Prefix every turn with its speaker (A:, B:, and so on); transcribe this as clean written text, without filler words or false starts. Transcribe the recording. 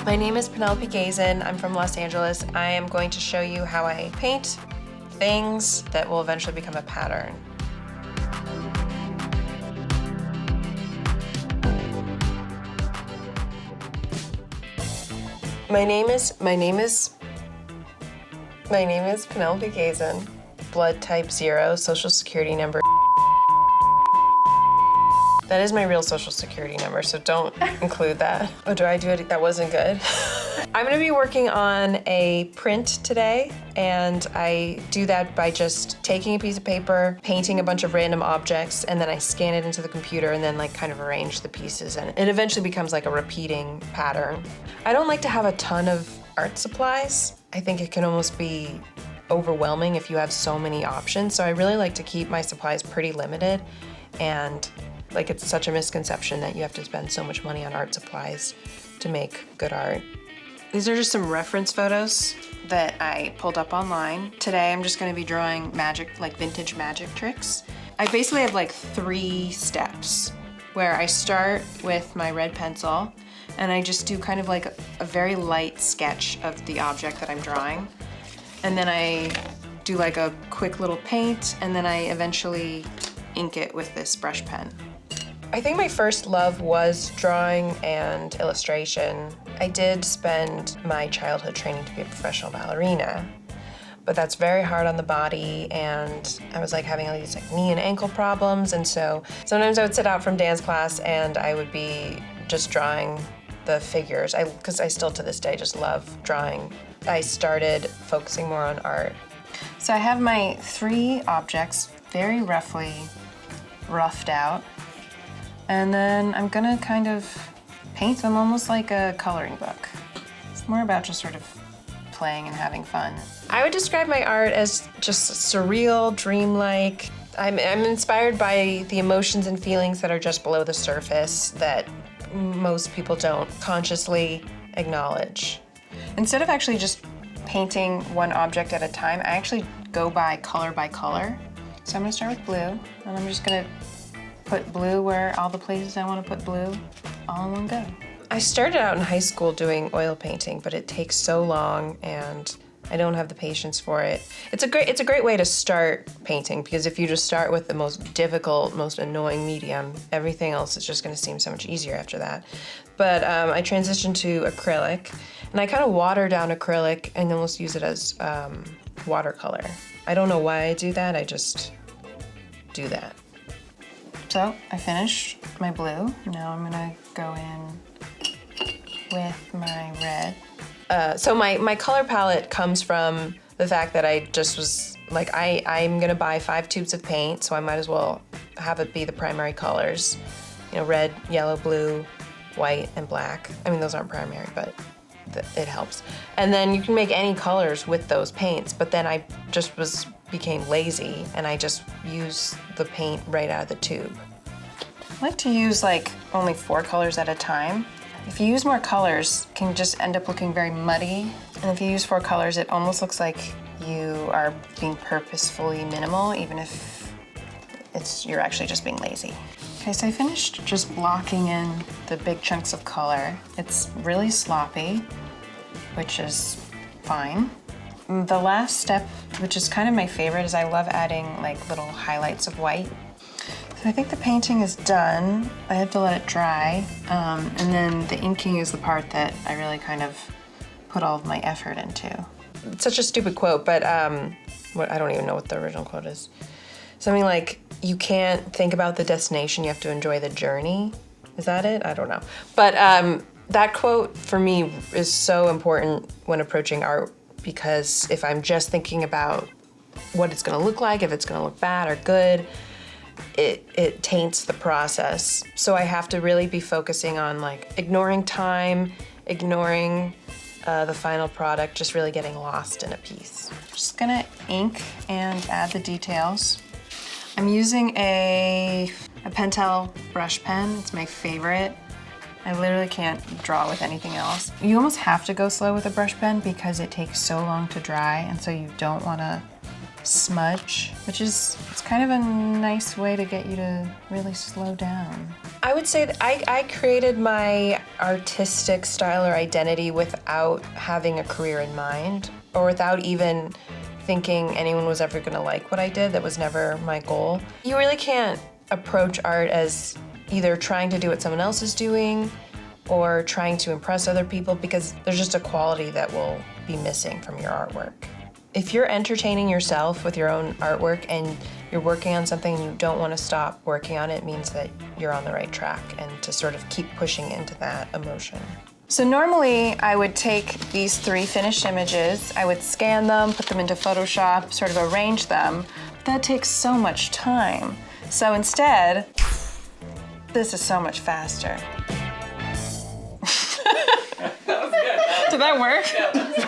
A: My name is Penelope Gazin. I'm from Los Angeles. I am going to show you how I paint things that will eventually become a pattern. My name is Penelope Gazin. Blood type 0, social security number. That is my real social security number, so don't include that. Oh, do I do it? That wasn't good. I'm gonna be working on a print today, and I do that by just taking a piece of paper, painting a bunch of random objects, and then I scan it into the computer and then like kind of arrange the pieces, and it eventually becomes like a repeating pattern. I don't like to have a ton of art supplies. I think it can almost be overwhelming if you have so many options, so I really like to keep my supplies pretty limited, and like it's such a misconception that you have to spend so much money on art supplies to make good art. These are just some reference photos that I pulled up online. Today I'm just gonna be drawing magic, like vintage magic tricks. I basically have like 3 steps where I start with my red pencil and I just do kind of like a very light sketch of the object that I'm drawing. And then I do like a quick little paint, and then I eventually ink it with this brush pen. I think my first love was drawing and illustration. I did spend my childhood training to be a professional ballerina, but that's very hard on the body, and I was like having all these like knee and ankle problems, and so sometimes I would sit out from dance class and I would be just drawing the figures, because I still to this day just love drawing. I started focusing more on art. So I have my 3 objects very roughly roughed out, and then I'm gonna kind of paint them almost like a coloring book. It's more about just sort of playing and having fun. I would describe my art as just surreal, dreamlike. I'm inspired by the emotions and feelings that are just below the surface that most people don't consciously acknowledge. Instead of actually just painting one object at a time, I actually go by color. So I'm gonna start with blue, and I'm just gonna put blue where all the places I want to put blue, all in one go. I started out in high school doing oil painting, but it takes so long and I don't have the patience for it. It's a great way to start painting, because if you just start with the most difficult, most annoying medium, everything else is just gonna seem so much easier after that. But I transitioned to acrylic, and I kind of water down acrylic and almost use it as watercolor. I don't know why I do that, I just do that. So I finished my blue. Now I'm gonna go in with my red. So my color palette comes from the fact that I just was like, I'm gonna buy 5 tubes of paint, so I might as well have it be the primary colors. You know, red, yellow, blue, white, and black. I mean, those aren't primary, but it helps. And then you can make any colors with those paints, but then I just became lazy and I just use the paint right out of the tube. I like to use like only 4 colors at a time. If you use more colors, it can just end up looking very muddy. And if you use 4 colors, it almost looks like you are being purposefully minimal, even if you're actually just being lazy. Okay, so I finished just blocking in the big chunks of color. It's really sloppy, which is fine. The last step, which is kind of my favorite, is I love adding like little highlights of white. So I think the painting is done. I have to let it dry. And then the inking is the part that I really kind of put all of my effort into. It's such a stupid quote, but I don't even know what the original quote is. Something like, you can't think about the destination, you have to enjoy the journey. Is that it? I don't know. But that quote for me is so important when approaching art, because if I'm just thinking about what it's gonna look like, if it's gonna look bad or good, it taints the process. So I have to really be focusing on like ignoring time, ignoring the final product, just really getting lost in a piece. Just gonna ink and add the details. I'm using a Pentel brush pen. It's my favorite. I literally can't draw with anything else. You almost have to go slow with a brush pen because it takes so long to dry, and so you don't want to
B: smudge, which is, it's kind of a nice way to get you to really slow down.
A: I would say that I created my artistic style or identity without having a career in mind, or without even thinking anyone was ever gonna like what I did. That was never my goal. You really can't approach art as either trying to do what someone else is doing or trying to impress other people, because there's just a quality that will be missing from your artwork. If you're entertaining yourself with your own artwork and you're working on something and you don't want to stop working on it, means that you're on the right track, and to sort of keep pushing into that emotion.
B: So normally I would take these 3 finished images, I would scan them, put them into Photoshop, sort of arrange them. But that takes so much time. So instead, this is so much faster.
C: That was good.
B: Did that work?
C: Yeah,